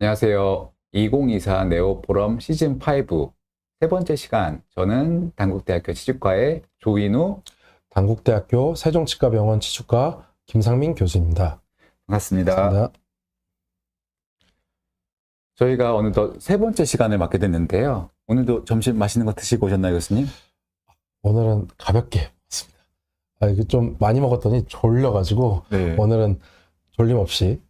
안녕하세요. 2024 네오 포럼 시즌 5 세 번째 시간. 저는 단국대학교 치주과의 조인우. 단국대학교 세종치과병원 치주과 김상민 교수입니다. 반갑습니다. 반갑습니다. 저희가 어느덧 세 번째 시간을 맡게 됐는데요. 오늘도 점심 맛있는 거 드시고 오셨나요, 교수님? 오늘은 가볍게 먹습니다. 이게 좀 많이 먹었더니 졸려가지고 네. 오늘은 졸림 없이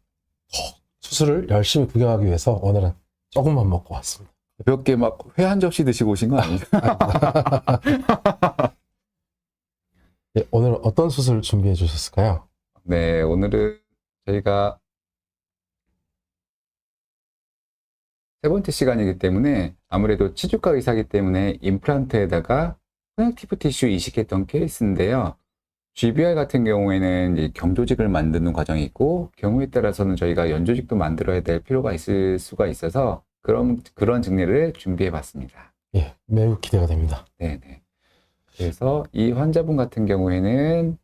수술을 열심히 구경하기 위해서 오늘은 조금만 먹고 왔습니다. 가볍게 막 회 한 접시 드시고 오신 거 아니죠? 네, 오늘 어떤 수술 준비해 주셨을까요? 네, 오늘은 저희가 세 번째 시간이기 때문에 아무래도 치주과 의사이기 때문에 임플란트에다가 커넥티브 티슈 이식했던 케이스인데요. GBR 같은 경우에는 이제 경조직을 만드는 과정이 있고, 경우에 따라서는 저희가 연조직도 만들어야 될 필요가 있을 수가 있어서 그런 증례를 준비해 봤습니다. 예, 매우 기대가 됩니다. 네네. 그래서 이 환자분 같은 경우에는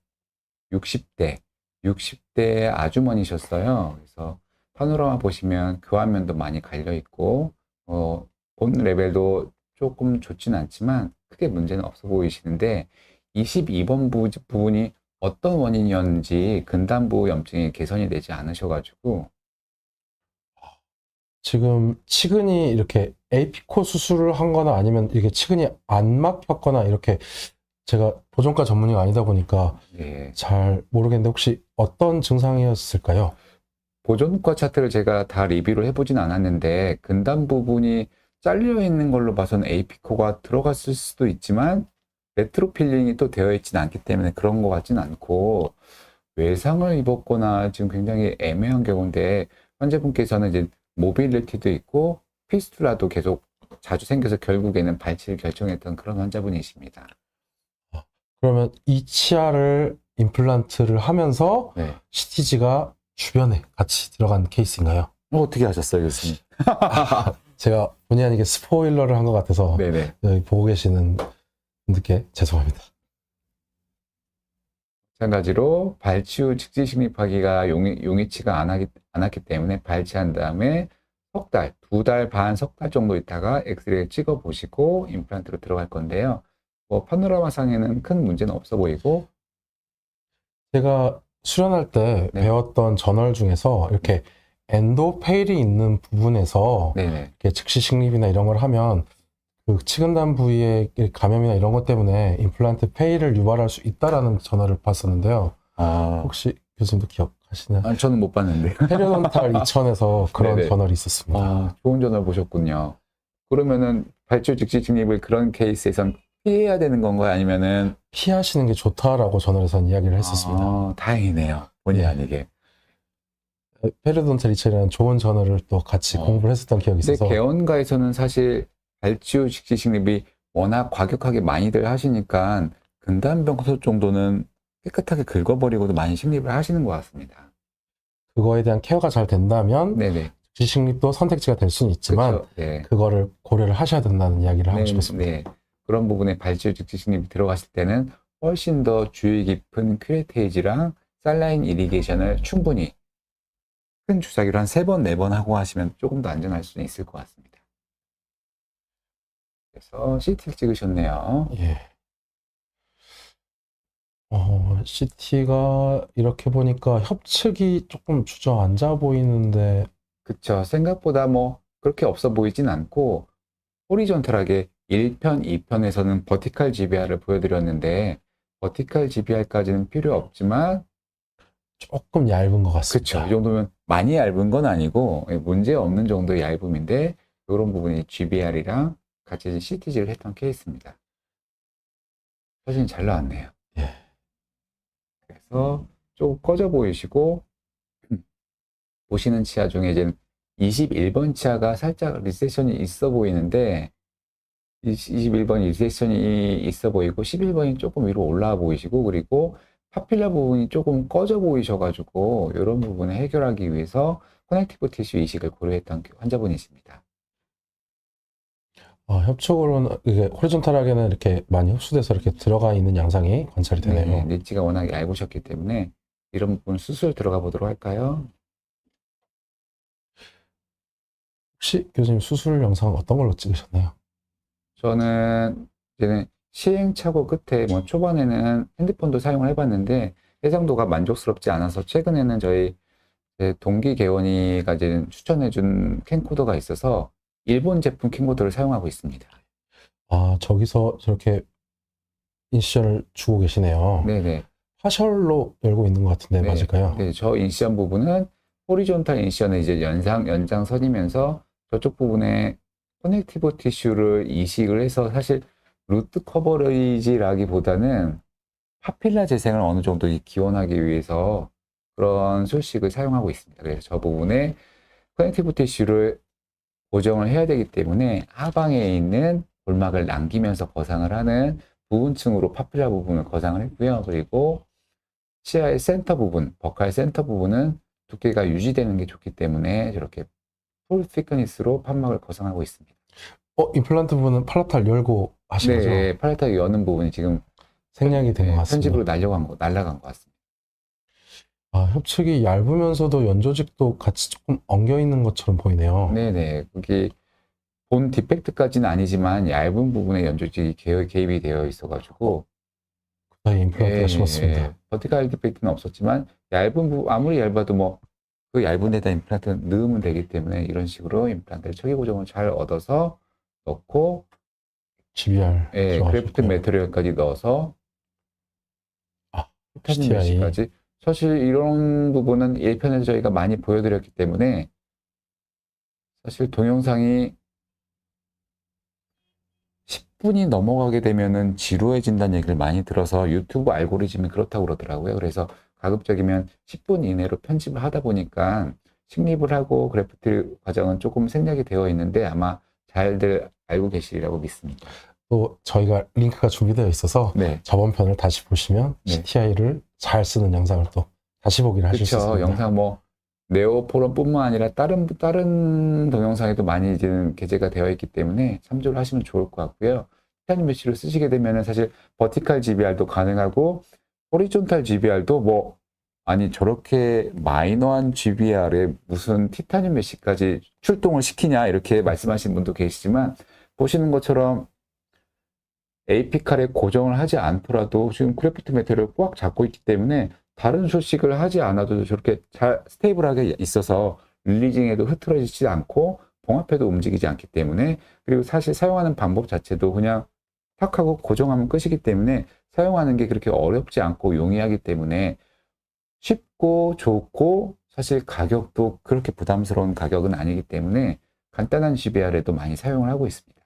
60대 아주머니셨어요. 그래서 파노라마 보시면 교환면도 많이 갈려 있고, 본 레벨도 조금 좋진 않지만 크게 문제는 없어 보이시는데, 22번 부분이 어떤 원인이었는지 근단부 염증이 개선이 되지 않으셔가지고. 지금 치근이 이렇게 에이피코 수술을 한 거나 아니면 이게 치근이 안 막혔거나 이렇게 제가 보정과 전문의가 아니다 보니까 예, 잘 모르겠는데 혹시 어떤 증상이었을까요? 보존과 차트를 제가 다 리뷰를 해보진 않았는데 근단 부분이 잘려 있는 걸로 봐서는 에이피코가 들어갔을 수도 있지만 레트로필링이 또 되어 있지는 않기 때문에 그런 것 같진 않고, 외상을 입었거나 지금 굉장히 애매한 경우인데, 환자분께서는 이제 모빌리티도 있고 피스툴라도 계속 자주 생겨서 결국에는 발치를 결정했던 그런 환자분이십니다. 그러면 이 치아를 임플란트를 하면서 네. CTG가 주변에 같이 들어간 케이스인가요? 어떻게 하셨어요, 교수님? 제가 본의 아니게 스포일러를 한 것 같아서 네네. 여기 보고 계시는 분들께 죄송합니다. 마찬가지로 발치 후 직지 식립하기가 용이치가 않았기 때문에 발치한 다음에 석 달, 2달 반, 석 달 정도 있다가 엑스레이 찍어 보시고 임플란트로 들어갈 건데요. 파노라마 상에는 큰 문제는 없어 보이고. 제가 수련할 때 네. 배웠던 저널 중에서 이렇게 엔도페일이 있는 부분에서 네네. 이렇게 즉시 식립이나 이런 걸 하면 그 치근단 부위의 감염이나 이런 것 때문에 임플란트 페일을 유발할 수 있다라는 저널을 봤었는데요. 혹시 교수님도 기억하시나요? 아니, 저는 못 봤는데. 페리오돈탈 2000에서 그런 네네. 저널이 있었습니다. 좋은 저널 보셨군요. 그러면은 발치 후 직지 식립을 그런 케이스에선 피해야 되는 건가요? 아니면은 피하시는 게 좋다라고 저널에서는 이야기를 했었습니다. 다행이네요. 본의 네. 아니게. 페리오돈탈 2000이라는 좋은 저널을 또 같이 공부를 했었던 기억이 근데 있어서 개원가에서는 사실 발치 후 직지 식립이 워낙 과격하게 많이들 하시니까 근단병소 정도는 깨끗하게 긁어버리고도 많이 식립을 하시는 것 같습니다. 그거에 대한 케어가 잘 된다면 네네. 즉시 식립도 선택지가 될 수는 있지만 그쵸? 네. 그거를 고려를 하셔야 된다는 이야기를 하고 싶었습니다. 네. 그런 부분에 발치 후 직지 식립이 들어갔을 때는 훨씬 더 주의 깊은 큐레테이지랑 살라인 이리게이션을 충분히 큰 주사기로 한 3번, 4번 하고 하시면 조금 더 안전할 수는 있을 것 같습니다. 그래서 CT를 찍으셨네요. 예. CT가 이렇게 보니까 협측이 조금 주저앉아 보이는데 그쵸. 생각보다 뭐 그렇게 없어 보이진 않고, 호리존탈하게 1편, 2편에서는 버티칼 GBR을 보여드렸는데 버티칼 GBR까지는 필요 없지만, 조금 얇은 것 그쵸. 같습니다. 이 정도면 많이 얇은 건 아니고 문제 없는 정도의 얇음인데, 이런 부분이 GBR이랑 같이 CTG를 했던 케이스입니다. 사진이 잘 나왔네요. 예. 그래서 조금 꺼져 보이시고, 보시는 치아 중에 이제 21번 치아가 살짝 리세션이 있어 보이는데, 21번이 리세션이 있어 보이고 11번이 조금 위로 올라와 보이시고, 그리고 파필라 부분이 조금 꺼져 보이셔가지고 이런 부분을 해결하기 위해서 커넥티브 티슈 이식을 고려했던 환자분이십니다. 협축으로는 이게 호리존탈하게는 이렇게 많이 흡수돼서 이렇게 들어가 있는 양상이 관찰이 되네요. 릿지가 워낙 얇으셨기 때문에 이런 부분 수술 들어가 보도록 할까요? 혹시 교수님 수술 영상 어떤 걸로 찍으셨나요? 저는 이제는 시행착오 끝에 뭐 초반에는 핸드폰도 사용을 해봤는데 해상도가 만족스럽지 않아서 최근에는 저희 제 동기 개원이가 이제 추천해준 캠코더가 있어서 일본 제품 캠코더를 사용하고 있습니다. 아, 저기서 저렇게 인시전을 주고 계시네요. 네네. 화셜로 열고 있는 것 같은데 네, 맞을까요? 네, 저 인시전 부분은 호리존탈 인시전을 이제 연장선이면서 저쪽 부분에 커넥티브 티슈를 이식을 해서 사실 루트 커버리지라기보다는 파필라 재생을 어느 정도 기원하기 위해서 그런 술식을 사용하고 있습니다. 그래서 저 부분에 커넥티브 티슈를 고정을 해야 되기 때문에 하방에 있는 골막을 남기면서 거상을 하는 부분층으로 파필라 부분을 거상을 했고요. 그리고 치아의 센터 부분, 버카의 센터 부분은 두께가 유지되는 게 좋기 때문에 저렇게 풀 thickness로 판막을 거상하고 있습니다. 임플란트 부분은 팔라탈 열고 하신 거죠? 네, 팔레타 여는 부분이 지금 생략이 된 것 같습니다. 편집으로 날라간 것 같습니다. 아, 협측이 얇으면서도 연조직도 같이 조금 엉겨 있는 것처럼 보이네요. 네네. 그게 본 디펙트까지는 아니지만 얇은 부분에 연조직이 개입이 되어 있어가지고 그다음에 임플란트가 심었습니다. 버티컬 디펙트는 없었지만 얇은 부분 아무리 얇아도 뭐 그 얇은 데다 임플란트 넣으면 되기 때문에 이런 식으로 임플란트를 초기 고정을 잘 얻어서 넣고 GBR 크래프트 매트리얼까지 넣어서 티타늄 메쉬까지 사실 이런 부분은 1편에서 저희가 많이 보여드렸기 때문에 사실 동영상이 10분이 넘어가게 되면은 지루해진다는 얘기를 많이 들어서 유튜브 알고리즘이 그렇다고 그러더라고요. 그래서 가급적이면 10분 이내로 편집을 하다 보니까 식립을 하고 그래프트 과정은 조금 생략이 되어 있는데 아마 잘들 알고 계시리라고 믿습니다. 또 저희가 링크가 준비되어 있어서 네. 저번 편을 다시 보시면 네. CTI를 잘 쓰는 영상을 또 다시 보기를 하실 수 있습니다. 영상 뭐 네오포럼뿐만 아니라 다른 동영상에도 많이 이제 게재가 되어 있기 때문에 참조를 하시면 좋을 것 같고요. 티타늄 메쉬를 쓰시게 되면은 사실 버티컬 GBR도 가능하고 호리존탈 GBR도 뭐 아니 저렇게 마이너한 GBR에 무슨 티타늄 메쉬까지 출동을 시키냐 이렇게 말씀하시는 분도 계시지만 보시는 것처럼 에이피칼에 고정을 하지 않더라도 지금 크래프트 매트를 꽉 잡고 있기 때문에 다른 소식을 하지 않아도 저렇게 잘 스테이블하게 있어서 릴리징에도 흐트러지지 않고 봉합해도 움직이지 않기 때문에 그리고 사실 사용하는 방법 자체도 그냥 탁 하고 고정하면 끝이기 때문에 사용하는 게 그렇게 어렵지 않고 용이하기 때문에 쉽고 좋고 사실 가격도 그렇게 부담스러운 가격은 아니기 때문에 간단한 GBR에도 많이 사용을 하고 있습니다.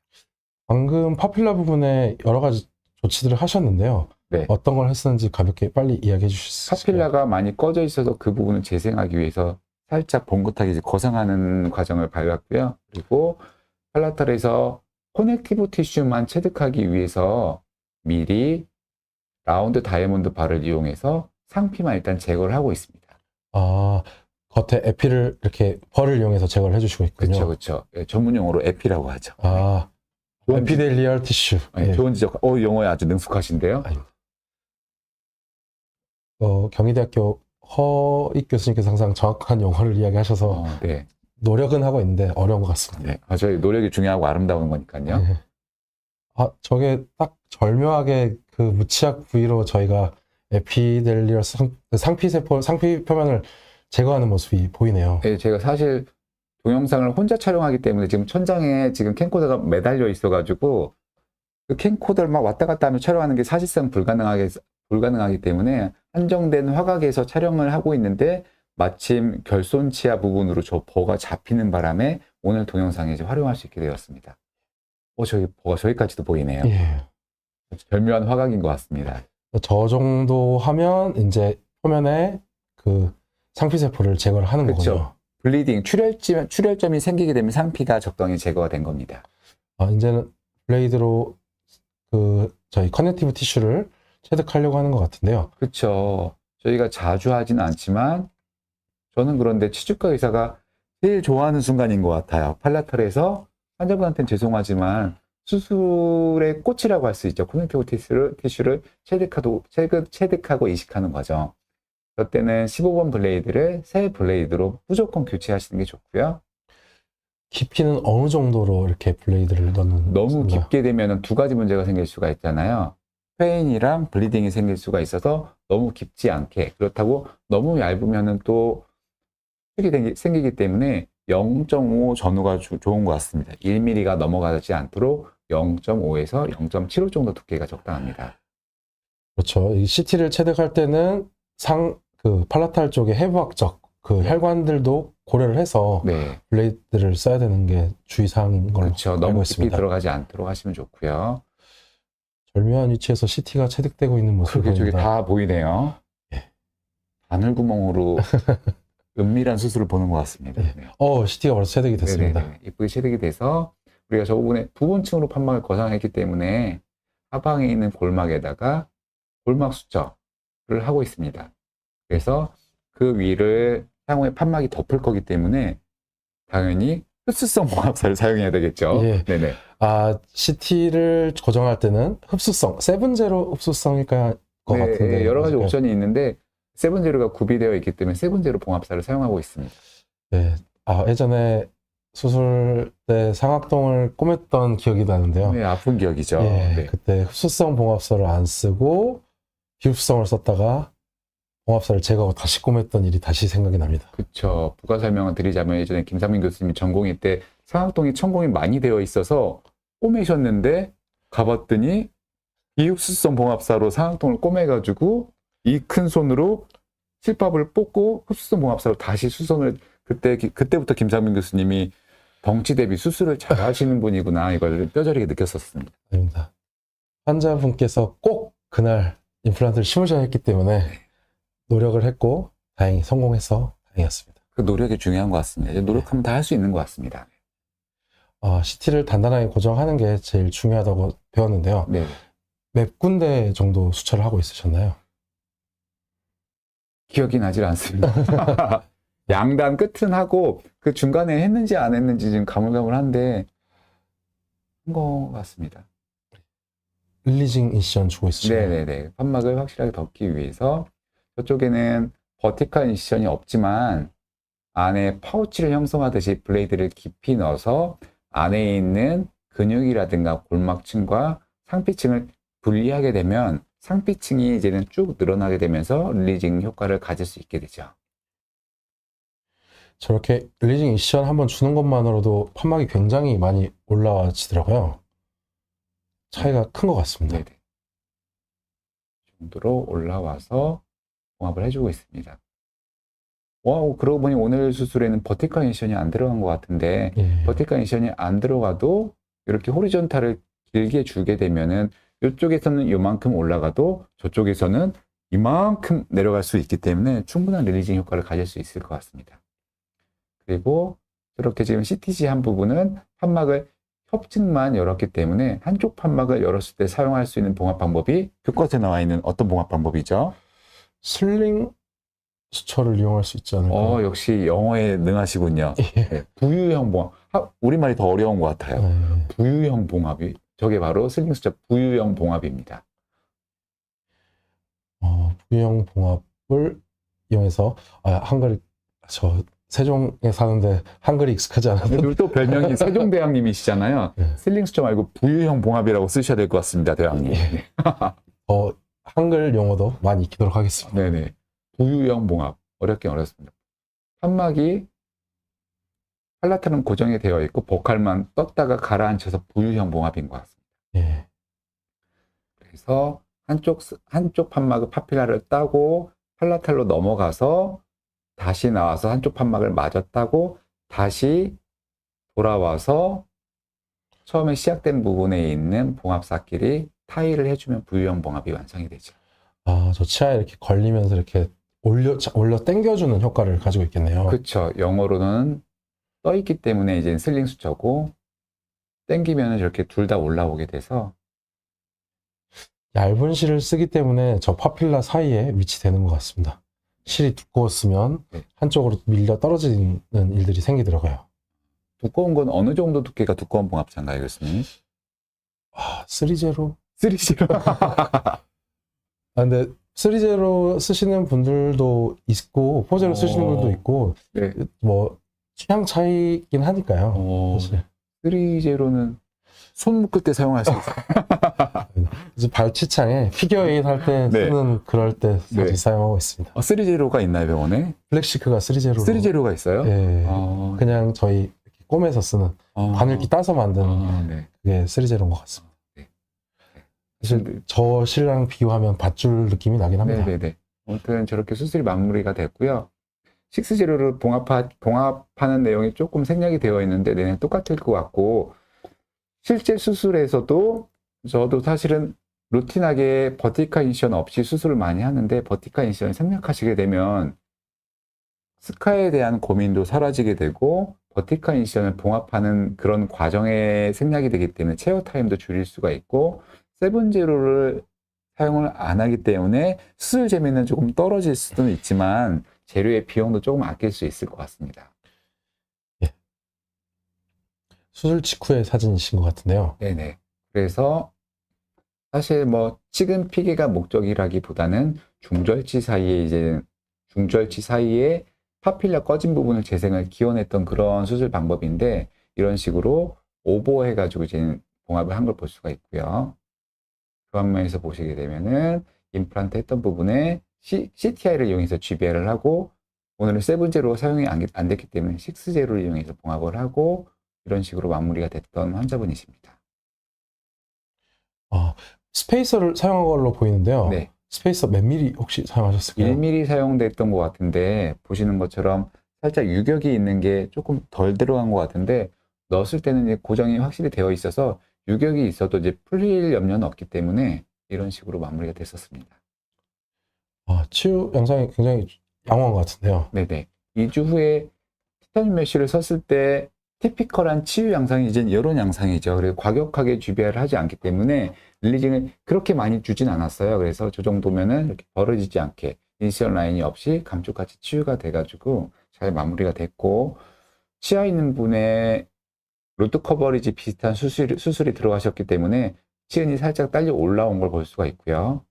방금 파필라 부분에 여러 가지 조치들을 하셨는데요. 네. 어떤 걸 했었는지 가볍게 빨리 이야기해 주실 수 있을까요? 파필라가 많이 꺼져 있어서 그 부분을 재생하기 위해서 살짝 봉긋하게 이제 거상하는 과정을 밟았고요. 그리고 팔라탈에서 커넥티브 티슈만 체득하기 위해서 미리 라운드 다이아몬드 바를 이용해서 상피만 일단 제거를 하고 있습니다. 아, 겉에 에피를 이렇게 벌을 이용해서 제거를 해주시고 있군요. 그렇죠. 전문 용어로 에피라고 하죠. 아, 에피델리얼 티슈. 네, 좋은 지적. 용어에 아주 능숙하신데요. 경희대학교 허익 교수님께서 항상 정확한 용어를 이야기하셔서 네. 노력은 하고 있는데 어려운 것 같습니다. 네. 저희 노력이 중요하고 아름다운 거니까요. 네. 저게 딱 절묘하게 그 무치약 부위로 저희가 에피델리얼 상피 표면을 제거하는 모습이 보이네요. 네, 제가 사실 동영상을 혼자 촬영하기 때문에 지금 천장에 지금 캠코더가 매달려 있어가지고 그 캠코더를 막 왔다 갔다 하며 촬영하는 게 사실상 불가능하기 때문에 한정된 화각에서 촬영을 하고 있는데 마침 결손치아 부분으로 저 버가 잡히는 바람에 오늘 동영상에 이제 활용할 수 있게 되었습니다. 저기 버가 저기까지도 보이네요. 예. 절묘한 화각인 것 같습니다. 저 정도 하면 이제 표면에 그 상피세포를 제거를 하는 거군요. 블리딩, 출혈점이 생기게 되면 상피가 적당히 제거가 된 겁니다. 이제는 블레이드로 저희 커넥티브 티슈를 체득하려고 하는 것 같은데요. 그렇죠. 저희가 자주 하진 않지만 저는 그런데 치주과 의사가 제일 좋아하는 순간인 것 같아요. 팔라탈에서 환자분한테는 죄송하지만 수술의 꽃이라고 할 수 있죠. 커넥티브 티슈를 체득하고 이식하는 과정. 그때는 15번 블레이드를 새 블레이드로 무조건 교체하시는 게 좋고요. 깊이는 어느 정도로 이렇게 블레이드를 넣는 너무 건가요? 깊게 되면 두 가지 문제가 생길 수가 있잖아요. 페인이랑 블리딩이 생길 수가 있어서 너무 깊지 않게, 그렇다고 너무 얇으면 또 흙이 생기기 때문에 0.5 전후가 좋은 것 같습니다. 1mm가 넘어가지 않도록 0.5에서 0.75 정도 두께가 적당합니다. 그렇죠. 이 CT를 체득할 때는 그 팔라탈 쪽의 해부학적 그 혈관들도 고려를 해서 네. 블레이드를 써야 되는 게 주의사항인 걸로 그렇죠. 알고 너무 깊이 있습니다. 들어가지 않도록 하시면 좋고요. 절묘한 위치에서 CT가 체득되고 있는 모습을 그게 저기 보입니다. 다 보이네요. 예. 바늘구멍으로 은밀한 수술을 보는 것 같습니다. 예. 네. CT가 벌써 체득이 됐습니다. 네네네. 이쁘게 체득이 돼서 우리가 저번에 부분층으로 판막을 거상했기 때문에 하방에 있는 골막에다가 골막 수정을 하고 있습니다. 그래서 그 위를 향후에 판막이 덮을 거기 때문에 당연히 흡수성 봉합사를 사용해야 되겠죠. 예. 네네. CT를 고정할 때는 흡수성, 7제로 흡수성일 것 같은데. 여러 가지 옵션이 있는데 세븐제로가 구비되어 있기 때문에 세븐제로 봉합사를 사용하고 있습니다. 네. 예전에 수술 때 상악동을 꼬맸던 기억이 나는데요. 네, 아픈 기억이죠. 예, 네. 그때 흡수성 봉합사를 안 쓰고 비흡수성을 썼다가 봉합사를 제거하고 다시 꼬맸던 일이 다시 생각이 납니다. 그렇죠. 부가 설명을 드리자면 예전에 김상민 교수님이 전공의 때 상악동이 천공이 많이 되어 있어서 꼬매셨는데 가봤더니 비흡수성 봉합사로 상악동을 꼬매가지고 이 큰 손으로 실밥을 뽑고 흡수성 봉합사로 다시 수선을 그때부터 김상민 교수님이 덩치 대비 수술을 잘 하시는 분이구나 이걸 뼈저리게 느꼈었습니다. 아닙니다. 환자분께서 꼭 그날 임플란트를 심으셔야 했기 때문에 노력을 했고 다행히 성공해서 다행이었습니다. 그 노력이 중요한 것 같습니다. 이제 노력하면 다 할 수 있는 것 같습니다. CT를 단단하게 고정하는 게 제일 중요하다고 배웠는데요. 네. 몇 군데 정도 수촬을 하고 있으셨나요? 기억이 나질 않습니다. 양단 끝은 하고 그 중간에 했는지 안 했는지 지금 가물가물한데 한 것 같습니다. 릴리징 인시전 주고 있으시나요? 네네네. 판막을 확실하게 덮기 위해서 저쪽에는 버티컬 인시전이 없지만 안에 파우치를 형성하듯이 블레이드를 깊이 넣어서 안에 있는 근육이라든가 골막층과 상피층을 분리하게 되면 상피층이 이제는 쭉 늘어나게 되면서 릴리징 효과를 가질 수 있게 되죠. 저렇게 릴리징 인시전 한번 주는 것만으로도 판막이 굉장히 많이 올라와지더라고요. 차이가 큰 것 같습니다. 네네. 이 정도로 올라와서 봉합을 해주고 있습니다. 그러고 보니 오늘 수술에는 버티컬 인시전이 안 들어간 것 같은데 예. 버티컬 인시전이 안 들어가도 이렇게 호리존탈을 길게 주게 되면은 이쪽에서는 이만큼 올라가도 저쪽에서는 이만큼 내려갈 수 있기 때문에 충분한 릴리징 효과를 가질 수 있을 것 같습니다. 그리고 이렇게 지금 CTG 한 부분은 판막을 협측만 열었기 때문에 한쪽 판막을 열었을 때 사용할 수 있는 봉합 방법이 교과서에 나와 있는 어떤 봉합 방법이죠? 슬링 수처를 이용할 수 있지 않을까? 역시 영어에 능하시군요. 예. 네, 부유형 봉합. 우리말이 더 어려운 것 같아요. 네. 부유형 봉합이. 저게 바로 슬링 수첩 부유형 봉합입니다. 부유형 봉합을 이용해서 한글이 세종에 사는데 한글이 익숙하지 않아서 그리고 또 별명이 세종대왕님이시잖아요. 네. 슬링 수첩 말고 부유형 봉합이라고 쓰셔야 될 것 같습니다, 대왕님. 예. 한글 용어도 많이 익히도록 하겠습니다. 네네. 부유형 봉합. 어렵긴 어렵습니다. 판막이 팔라탈은 고정이 되어 있고 보칼만 떴다가 가라앉혀서 부유형 봉합인 것 같습니다. 예. 그래서 한쪽 판막의 파필라를 따고 팔라탈로 넘어가서 다시 나와서 한쪽 판막을 마저 따고 다시 돌아와서 처음에 시작된 부분에 있는 봉합사끼리 타일을 해주면 부유형 봉합이 완성이 되죠. 저 치아에 이렇게 걸리면서 이렇게 올려 당겨주는 효과를 가지고 있겠네요. 그렇죠. 영어로는 떠 있기 때문에 이제 슬링 수저고 당기면 이렇게 둘 다 올라오게 돼서 얇은 실을 쓰기 때문에 저 파필라 사이에 위치되는 것 같습니다. 실이 두꺼웠으면 네. 한쪽으로 밀려 떨어지는 일들이 생기더라고요. 두꺼운 건 어느 정도 두께가 두꺼운 봉합차인가요, 교수님? 3제로? 3C로. 근데 3제로 쓰시는 분들도 있고 4제로 쓰시는 분도 있고 네. 뭐 취향 차이긴 하니까요. 사실. 3제로는 손 묶을 때 사용할 수 있어요. 그래서 발치창에 피겨에잇 할 때 네. 쓰는 그럴 때 자주 네. 사용하고 있습니다. 3제로가 있나요, 병원에? 플렉시크가 3제로. 3제로가 있어요? 예. 아, 그냥 저희 꿰매서 쓰는 바늘기 따서 만든 네. 그게 3제로인 것 같습니다. 네. 사실 저 실랑 비교하면 밧줄 느낌이 나긴 합니다. 네네네. 아무튼 저렇게 수술이 마무리가 됐고요. 6제로를 봉합하는 내용이 조금 생략이 되어 있는데 내내 똑같을 것 같고, 실제 수술에서도 저도 사실은 루틴하게 버티컬 인시전 없이 수술을 많이 하는데, 버티컬 인시전을 생략하시게 되면 스카에 대한 고민도 사라지게 되고, 버티컬 인시전을 봉합하는 그런 과정에 생략이 되기 때문에 체어 타임도 줄일 수가 있고, 7제로를 사용을 안 하기 때문에 수술 재미는 조금 떨어질 수도 있지만 재료의 비용도 조금 아낄 수 있을 것 같습니다. 수술 직후의 사진이신 것 같은데요. 네네. 그래서 사실 뭐 치근 피개가 목적이라기보다는 중절치 사이에 파필라 꺼진 부분을 재생을 기원했던 그런 수술 방법인데, 이런 식으로 오버해가지고 이제 봉합을 한 걸 볼 수가 있고요. 그 방면에서 보시게 되면은 임플란트 했던 부분에 CTI를 이용해서 GBL을 하고, 오늘은 7제로 사용이 안 됐기 때문에 6제로를 이용해서 봉합을 하고, 이런 식으로 마무리가 됐던 환자분이십니다. 스페이서를 사용한 걸로 보이는데요. 네. 스페이서 몇 미리 혹시 사용하셨을까요? 1mm 사용됐던 것 같은데, 보시는 것처럼 살짝 유격이 있는 게 조금 덜 들어간 것 같은데, 넣었을 때는 이제 고정이 확실히 되어 있어서 유격이 있어도 이제 풀릴 염려는 없기 때문에 이런 식으로 마무리가 됐었습니다. 치유 영상이 굉장히 양호한 것 같은데요. 네네. 2주 후에 티타늄 메쉬를 썼을 때 티피컬한 치유 양상이 이제 이런 양상이죠. 그래서 과격하게 GBR을 하지 않기 때문에 릴리징을 그렇게 많이 주진 않았어요. 그래서 저 정도면은 이렇게 벌어지지 않게 인시얼 라인이 없이 감쪽같이 치유가 돼가지고 잘 마무리가 됐고, 치아 있는 분의 루트 커버리지 비슷한 수술이 들어가셨기 때문에 치은이 살짝 딸려 올라온 걸 볼 수가 있고요.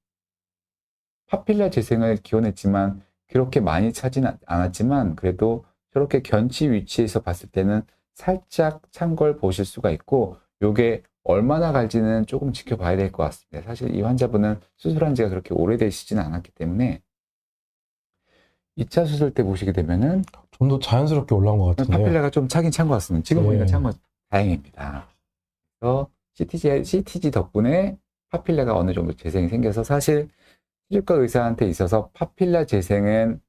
파필라 재생을 기원했지만 그렇게 많이 차진 않았지만 그래도 저렇게 견치 위치에서 봤을 때는 살짝 찬 걸 보실 수가 있고, 요게 얼마나 갈지는 조금 지켜봐야 될 것 같습니다. 사실 이 환자분은 수술한 지가 그렇게 오래되시지는 않았기 때문에 2차 수술 때 보시게 되면은 좀 더 자연스럽게 올라온 것 같은데요. 파필라가 좀 차긴 찬 것 같습니다. 지금 보니까 찬 건 다행입니다. 그래서 CTG 덕분에 파필라가 어느 정도 재생이 생겨서, 사실 피부과 의사한테 있어서 파필라 재생은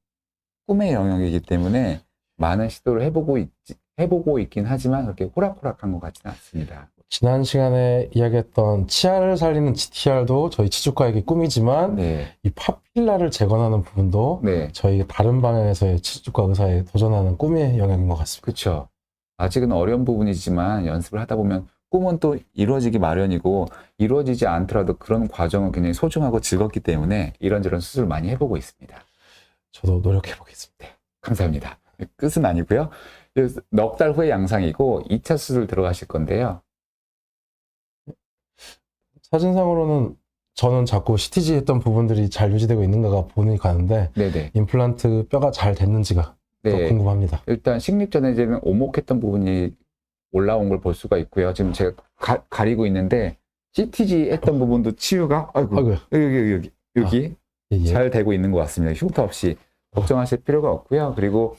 꿈의 영역이기 때문에 많은 시도를 해보고 있긴 하지만 그렇게 호락호락한 것 같지는 않습니다. 지난 시간에 이야기했던 치아를 살리는 GTR도 저희 치주과에게 꿈이지만 네. 이 파필라를 재건하는 부분도 네. 저희 다른 방향에서의 치주과 의사에 도전하는 꿈의 영역인 것 같습니다. 그렇죠. 아직은 어려운 부분이지만 연습을 하다 보면 꿈은 또 이루어지기 마련이고, 이루어지지 않더라도 그런 과정은 굉장히 소중하고 즐겁기 때문에 이런저런 수술을 많이 해보고 있습니다. 저도 노력해 보겠습니다. 감사합니다. 끝은 아니고요. 넉 달 후에 양상이고 2차 수술 들어가실 건데요. 사진상으로는 저는 자꾸 CTG 했던 부분들이 잘 유지되고 있는가가 보니 가는데 네네. 임플란트 뼈가 잘 됐는지가 더 궁금합니다. 일단 식립 전에 이제는 오목했던 부분이 올라온 걸 볼 수가 있고요. 지금 제가 가리고 있는데 CTG 했던 부분도 치유가 아이고요. 여기 잘 되고 있는 것 같습니다. 흉터 없이 걱정하실 필요가 없고요. 그리고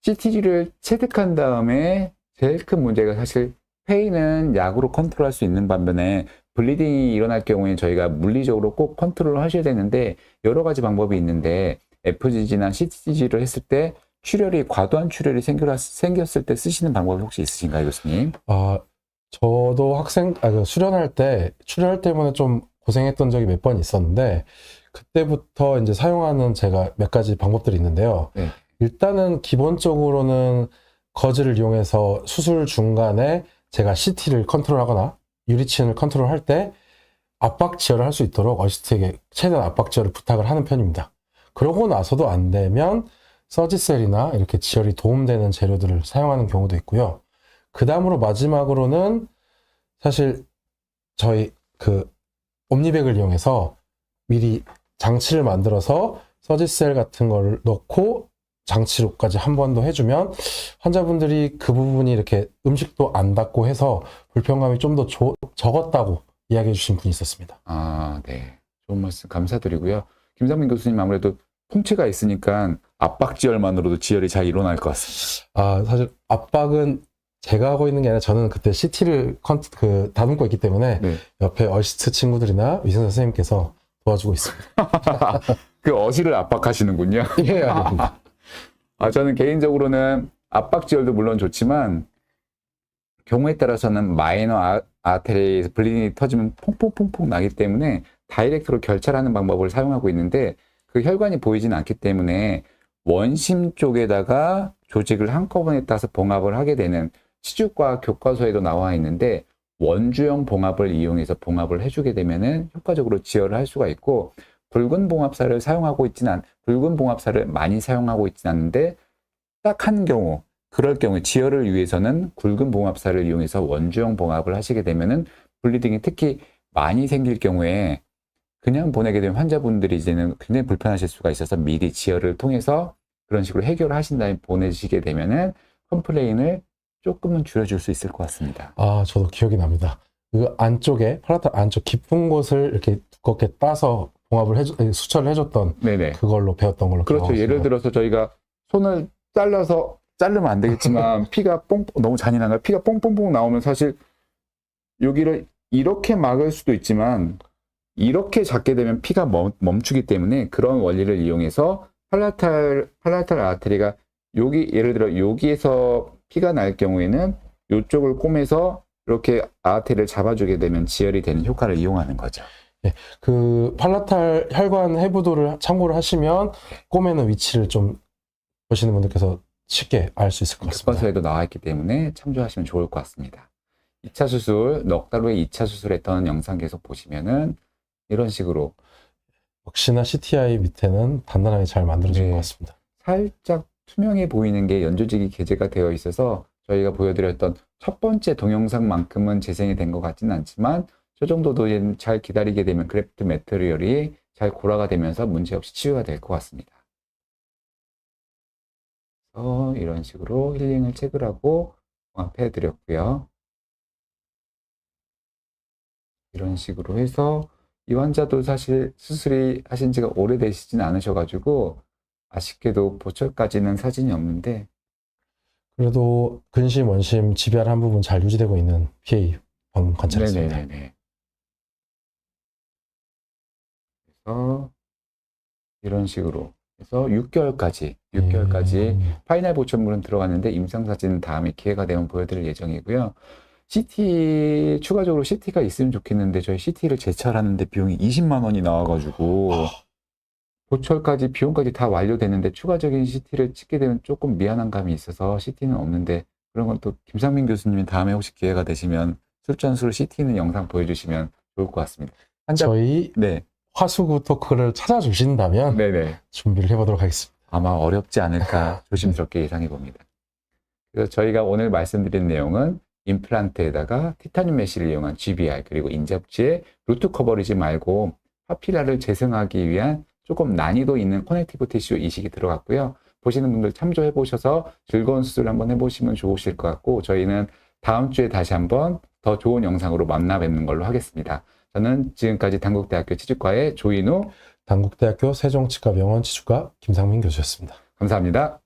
CTG를 체득한 다음에 제일 큰 문제가 사실 페인은 약으로 컨트롤할 수 있는 반면에 블리딩이 일어날 경우에 저희가 물리적으로 꼭 컨트롤을 하셔야 되는데, 여러 가지 방법이 있는데 FGG나 CTG를 했을 때 과도한 출혈이 생겼을 때 쓰시는 방법이 혹시 있으신가요, 교수님? 저도 수련할 때 출혈 때문에 좀 고생했던 적이 몇 번 있었는데, 그때부터 이제 사용하는 제가 몇 가지 방법들이 있는데요. 네. 일단은 기본적으로는 거즈를 이용해서 수술 중간에 제가 CT를 컨트롤하거나 유리치은을 컨트롤할 때 압박 지혈을 할 수 있도록 어시스트에게 최대한 압박 지혈을 부탁을 하는 편입니다. 그러고 나서도 안 되면 서지셀이나 이렇게 지혈이 도움되는 재료들을 사용하는 경우도 있고요. 그 다음으로 마지막으로는 사실 저희 옴니백을 이용해서 미리 장치를 만들어서 서지셀 같은 걸 넣고 장치로까지 한 번 더 해주면 환자분들이 그 부분이 이렇게 음식도 안 닿고 해서 불편감이 좀 더 적었다고 이야기해 주신 분이 있었습니다. 아, 네. 좋은 말씀 감사드리고요. 김상민 교수님 아무래도 통치가 있으니까 압박 지혈만으로도 지혈이 잘 일어날 것 같습니다. 아, 사실 압박은 제가 하고 있는 게 아니라 저는 그때 CT를 다듬고 있기 때문에 네. 옆에 어시스트 친구들이나 위생 선생님께서 도와주고 있습니다. 그 어시를 압박하시는군요. 예, 아닙니다. 저는 개인적으로는 압박 지혈도 물론 좋지만 경우에 따라서는 마이너 아테리에서 블리딩이 터지면 퐁퐁퐁퐁 나기 때문에 다이렉트로 결찰하는 방법을 사용하고 있는데 그 혈관이 보이진 않기 때문에 원심 쪽에다가 조직을 한꺼번에 따서 봉합을 하게 되는 치주과 교과서에도 나와 있는데 원주형 봉합을 이용해서 봉합을 해주게 되면은 효과적으로 지혈을 할 수가 있고 붉은 봉합사를 붉은 봉합사를 많이 사용하고 있지는 않는데 딱 한 경우 그럴 경우에 지혈을 위해서는 굵은 봉합사를 이용해서 원주형 봉합을 하시게 되면은 블리딩이 특히 많이 생길 경우에 그냥 보내게 되면 환자분들이 이제는 굉장히 불편하실 수가 있어서 미리 지혈을 통해서 그런 식으로 해결을 하신 다음에 보내시게 되면은 컴플레인을 조금은 줄여줄 수 있을 것 같습니다. 아, 저도 기억이 납니다. 그 안쪽에, 팔라탈 안쪽 깊은 곳을 이렇게 두껍게 따서 수처를 해줬던 네네. 그걸로 배웠던 걸로 그렇죠. 기억하고 예를 있습니다. 들어서 저희가 손을 자르면 안 되겠지만 피가 너무 잔인한가요? 피가 뽕뽕뽕 나오면 사실 여기를 이렇게 막을 수도 있지만 이렇게 잡게 되면 피가 멈추기 때문에 그런 원리를 이용해서 팔라탈 아테리가 예를 들어 여기에서 피가 날 경우에는 이쪽을 꼬매서 이렇게 아테리를 잡아주게 되면 지혈이 되는 효과를 이용하는 거죠. 네, 그 팔라탈 혈관 해부도를 참고를 하시면 꼬매는 위치를 좀 보시는 분들께서 쉽게 알 수 있을 것 같습니다. 교과서에도 나와 있기 때문에 참조하시면 좋을 것 같습니다. 2차 수술, 넉 달 후에 2차 수술했던 영상 계속 보시면은 이런 식으로 역시나 CTI 밑에는 단단하게 잘 만들어진 네. 것 같습니다. 살짝 투명해 보이는 게 연조직이 게재가 되어 있어서 저희가 보여드렸던 첫 번째 동영상만큼은 재생이 된 것 같지는 않지만 저 정도도 잘 기다리게 되면 그래프트 매트리얼이 잘 골화가 되면서 문제없이 치유가 될 것 같습니다. 그래서 이런 식으로 힐링을 체크하고 봉합해 드렸고요. 이런 식으로 해서 이 환자도 사실 수술이 하신 지가 오래되시진 않으셔가지고 아쉽게도 보철까지는 사진이 없는데 그래도 근심, 원심, 지배한 부분 잘 유지되고 있는 PA 방금 관찰했습니다. 네네네. 그래서 이런 식으로 해서 6개월까지 파이널 보철물은 들어갔는데 임상 사진은 다음에 기회가 되면 보여드릴 예정이고요. 추가적으로 CT가 있으면 좋겠는데 저희 CT를 재찰하는데 비용이 20만 원이 나와가지고 보철까지 비용까지 다 완료되는데 추가적인 CT를 찍게 되면 조금 미안한 감이 있어서 CT는 없는데 그런 건 또 김상민 교수님이 다음에 혹시 기회가 되시면 술전술 CT 있는 영상 보여주시면 좋을 것 같습니다. 저희 네. 화수구 토크를 찾아주신다면 네네. 준비를 해보도록 하겠습니다. 아마 어렵지 않을까 조심스럽게 예상해 봅니다. 그래서 저희가 오늘 말씀드린 내용은 임플란트에다가 티타늄 메쉬를 이용한 GBR 그리고 인접지에 루트 커버리지 말고 파필라를 재생하기 위한 조금 난이도 있는 커넥티브 티슈 이식이 들어갔고요. 보시는 분들 참조해 보셔서 즐거운 수술 한번 해보시면 좋으실 것 같고 저희는 다음 주에 다시 한번 더 좋은 영상으로 만나 뵙는 걸로 하겠습니다. 저는 지금까지 단국대학교 치주과의 조인우, 단국대학교 세종치과병원 치주과 김상민 교수였습니다. 감사합니다.